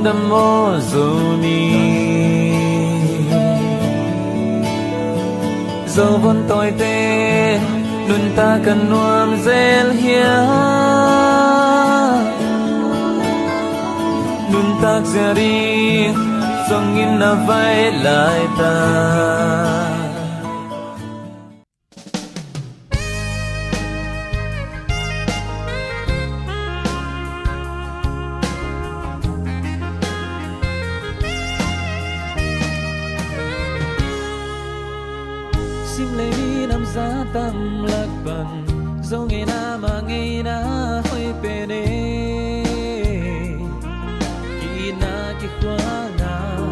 đam mô dù ni dẫu vẫn tôi tê luôn ta cần nuông dễ hiến luôn ta sẽ đi dòng nghìn là vai lại ta giá tâm lạc bần dẫu ngày na mà ngày na hơi bề nê kỳ na kỳ khóa nào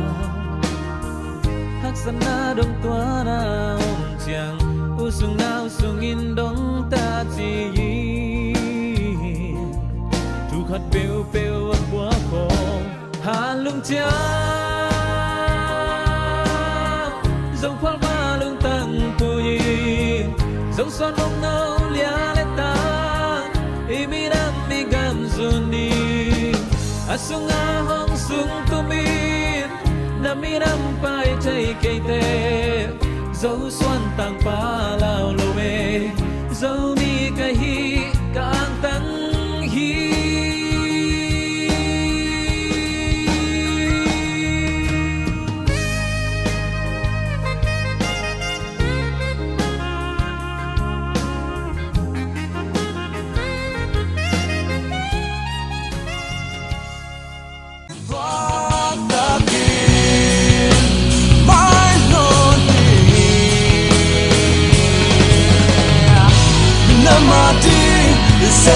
hắc sân na đông toa na ôm chàng u sung nào sung in đông ta chỉ thu khát bêu bêu ở quá khổ hà lung cha dẫu khoan ma lung tăng tuổi dẫu son mong nâu lia lệ ta imi đam mi gam zuni asung a hong sung tu mi nam mi đam pai chay cây te dẫu xoan tang pa lao lo me dẫu mi ca hi ka ang tang hi Namadi is